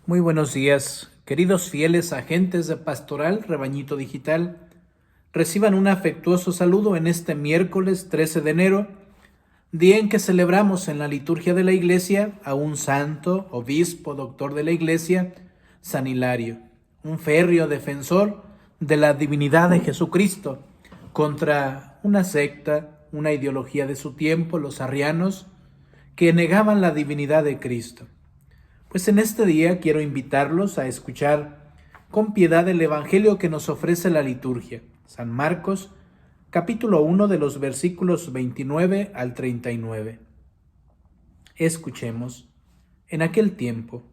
Muy buenos días, queridos fieles agentes de Pastoral Rebañito Digital. Reciban un afectuoso saludo en este miércoles 13 de enero, día en que celebramos en la liturgia de la Iglesia a un santo, obispo, doctor de la Iglesia, San Hilario, un férreo defensor de la divinidad de Jesucristo contra una secta, una ideología de su tiempo, los arrianos, que negaban la divinidad de Cristo. Pues en este día quiero invitarlos a escuchar con piedad el Evangelio que nos ofrece la liturgia. San Marcos, capítulo 1 de los versículos 29 al 39. Escuchemos. En aquel tiempo,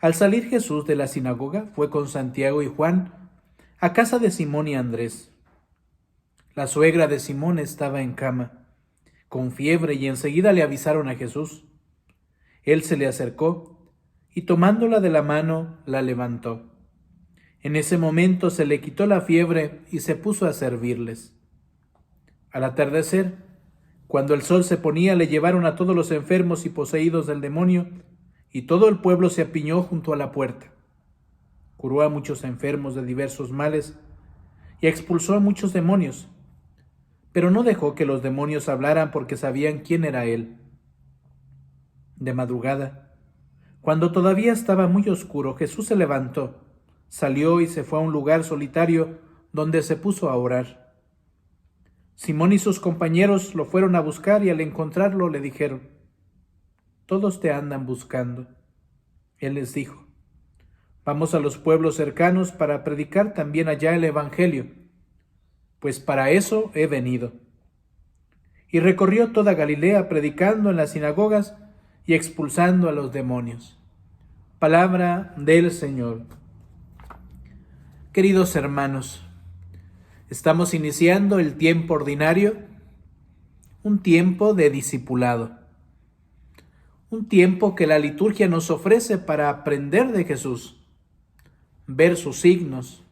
al salir Jesús de la sinagoga, fue con Santiago y Juan a casa de Simón y Andrés. La suegra de Simón estaba en cama, con fiebre, y enseguida le avisaron a Jesús. Él se le acercó y tomándola de la mano, la levantó. En ese momento se le quitó la fiebre y se puso a servirles. Al atardecer, cuando el sol se ponía, le llevaron a todos los enfermos y poseídos del demonio, y todo el pueblo se apiñó junto a la puerta. Curó a muchos enfermos de diversos males y expulsó a muchos demonios, pero no dejó que los demonios hablaran porque sabían quién era él. De madrugada, cuando todavía estaba muy oscuro, Jesús se levantó, salió y se fue a un lugar solitario donde se puso a orar. Simón y sus compañeros lo fueron a buscar y al encontrarlo le dijeron: «Todos te andan buscando». Él les dijo: «Vamos a los pueblos cercanos para predicar también allá el Evangelio, pues para eso he venido». Y recorrió toda Galilea predicando en las sinagogas y expulsando a los demonios. Palabra del Señor. Queridos hermanos, estamos iniciando el tiempo ordinario, un tiempo de discipulado, un tiempo que la liturgia nos ofrece para aprender de Jesús, ver sus signos,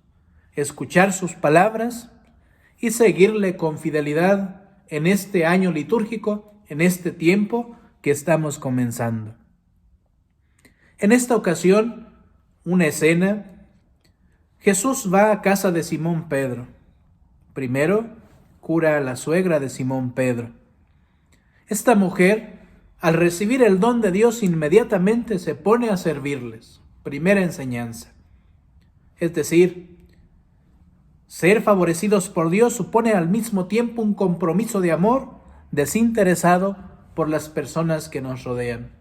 escuchar sus palabras y seguirle con fidelidad en este año litúrgico, en este tiempo que estamos comenzando. En esta ocasión, una escena: Jesús va a casa de Simón Pedro. Primero, cura a la suegra de Simón Pedro. Esta mujer, al recibir el don de Dios, inmediatamente se pone a servirles. Primera enseñanza. Es decir, ser favorecidos por Dios supone al mismo tiempo un compromiso de amor desinteresado por las personas que nos rodean.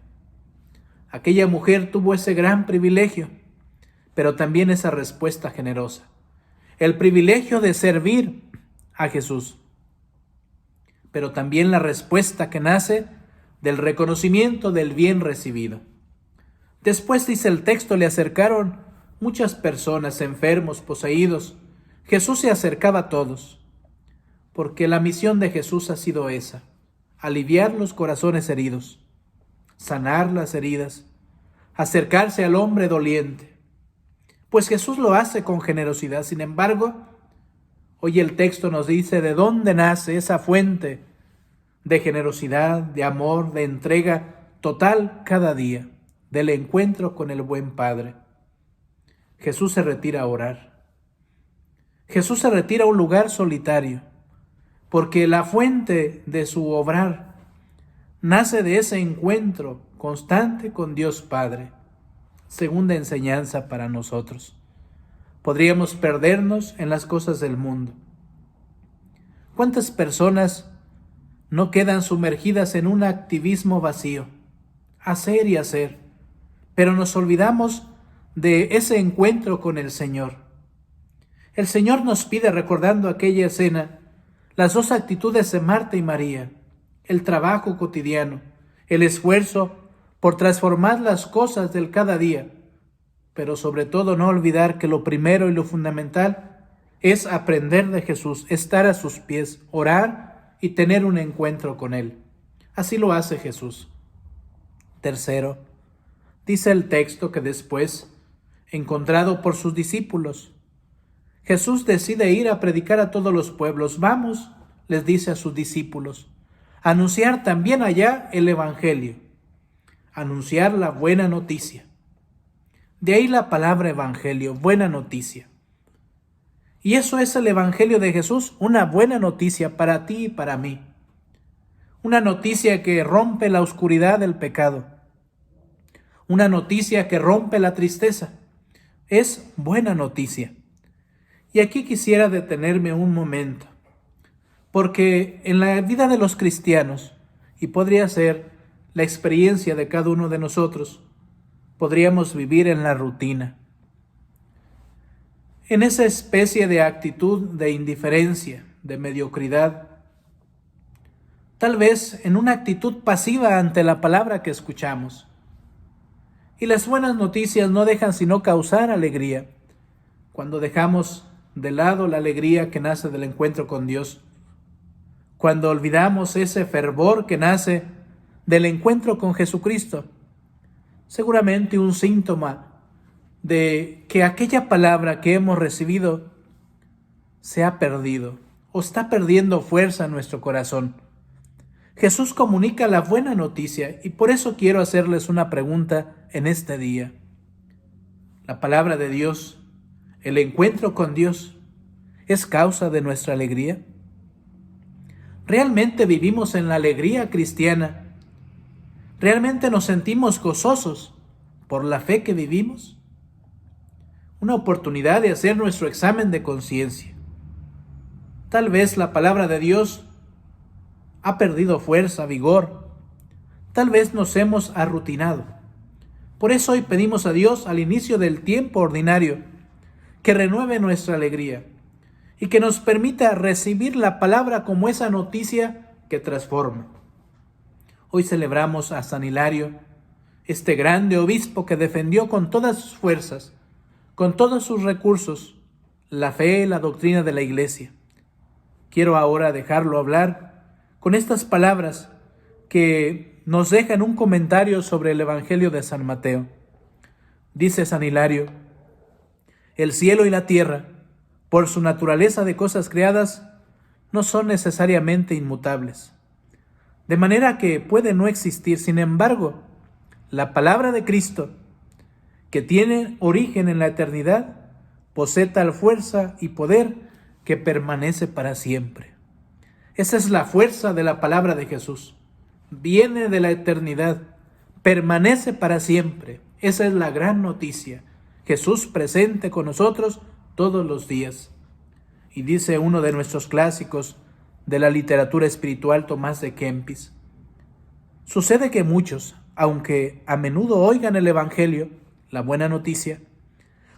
Aquella mujer tuvo ese gran privilegio, pero también esa respuesta generosa. El privilegio de servir a Jesús, pero también la respuesta que nace del reconocimiento del bien recibido. Después, dice el texto, le acercaron muchas personas, enfermos, poseídos. Jesús se acercaba a todos, porque la misión de Jesús ha sido esa: aliviar los corazones heridos, sanar las heridas, acercarse al hombre doliente. Pues Jesús lo hace con generosidad. Sin embargo, hoy el texto nos dice de dónde nace esa fuente de generosidad, de amor, de entrega total cada día, del encuentro con el buen Padre. Jesús se retira a orar. Jesús se retira a un lugar solitario, porque la fuente de su obrar nace de ese encuentro constante con Dios Padre. Segunda enseñanza para nosotros. Podríamos perdernos en las cosas del mundo. ¿Cuántas personas no quedan sumergidas en un activismo vacío? Hacer y hacer, pero nos olvidamos de ese encuentro con el Señor. El Señor nos pide, recordando aquella escena, las dos actitudes de Marta y María: el trabajo cotidiano, el esfuerzo por transformar las cosas del cada día, pero sobre todo no olvidar que lo primero y lo fundamental es aprender de Jesús, estar a sus pies, orar y tener un encuentro con Él. Así lo hace Jesús. Tercero, dice el texto que después, encontrado por sus discípulos, Jesús decide ir a predicar a todos los pueblos. Vamos, les dice a sus discípulos, a anunciar también allá el Evangelio, anunciar la buena noticia. De ahí la palabra evangelio, buena noticia. Y eso es el evangelio de Jesús, una buena noticia para ti y para mí. Una noticia que rompe la oscuridad del pecado. Una noticia que rompe la tristeza. Es buena noticia. Y aquí quisiera detenerme un momento, porque en la vida de los cristianos, y podría ser la experiencia de cada uno de nosotros, podríamos vivir en la rutina, en esa especie de actitud de indiferencia, de mediocridad, tal vez en una actitud pasiva ante la palabra que escuchamos. Y las buenas noticias no dejan sino causar alegría, cuando dejamos de lado la alegría que nace del encuentro con Dios, cuando olvidamos ese fervor que nace del encuentro con Jesucristo, seguramente un síntoma de que aquella palabra que hemos recibido se ha perdido o está perdiendo fuerza en nuestro corazón. Jesús comunica la buena noticia y por eso quiero hacerles una pregunta en este día. La palabra de Dios, el encuentro con Dios, ¿es causa de nuestra alegría? ¿Realmente vivimos en la alegría cristiana? ¿Realmente nos sentimos gozosos por la fe que vivimos? Una oportunidad de hacer nuestro examen de conciencia. Tal vez la palabra de Dios ha perdido fuerza, vigor. Tal vez nos hemos arrutinado. Por eso hoy pedimos a Dios al inicio del tiempo ordinario que renueve nuestra alegría y que nos permita recibir la palabra como esa noticia que transforma. Hoy celebramos a San Hilario, este grande obispo que defendió con todas sus fuerzas, con todos sus recursos, la fe y la doctrina de la Iglesia. Quiero ahora dejarlo hablar con estas palabras que nos dejan un comentario sobre el Evangelio de San Mateo. Dice San Hilario: el cielo y la tierra, por su naturaleza de cosas creadas, no son necesariamente inmutables. De manera que puede no existir, sin embargo, la palabra de Cristo, que tiene origen en la eternidad, posee tal fuerza y poder que permanece para siempre. Esa es la fuerza de la palabra de Jesús. Viene de la eternidad, permanece para siempre. Esa es la gran noticia. Jesús presente con nosotros todos los días. Y dice uno de nuestros clásicos de la literatura espiritual, Tomás de Kempis: sucede que muchos, aunque a menudo oigan el Evangelio, la buena noticia,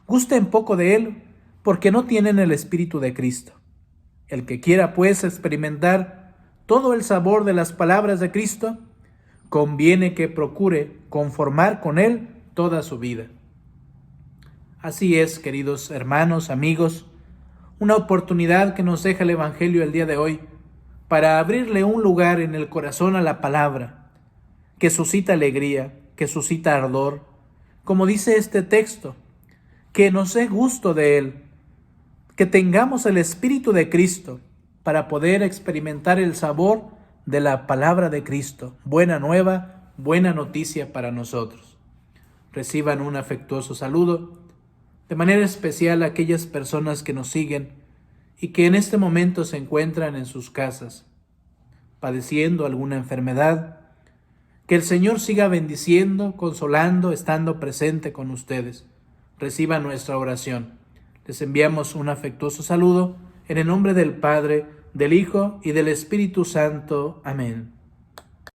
gusten poco de él porque no tienen el Espíritu de Cristo. El que quiera pues experimentar todo el sabor de las palabras de Cristo, conviene que procure conformar con él toda su vida. Así es, queridos hermanos, amigos, una oportunidad que nos deja el Evangelio el día de hoy para abrirle un lugar en el corazón a la palabra, que suscita alegría, que suscita ardor, como dice este texto, que nos dé gusto de él, que tengamos el Espíritu de Cristo para poder experimentar el sabor de la palabra de Cristo, buena nueva, buena noticia para nosotros. Reciban un afectuoso saludo, de manera especial a aquellas personas que nos siguen y que en este momento se encuentran en sus casas, padeciendo alguna enfermedad. Que el Señor siga bendiciendo, consolando, estando presente con ustedes. Reciban nuestra oración. Les enviamos un afectuoso saludo en el nombre del Padre, del Hijo y del Espíritu Santo. Amén.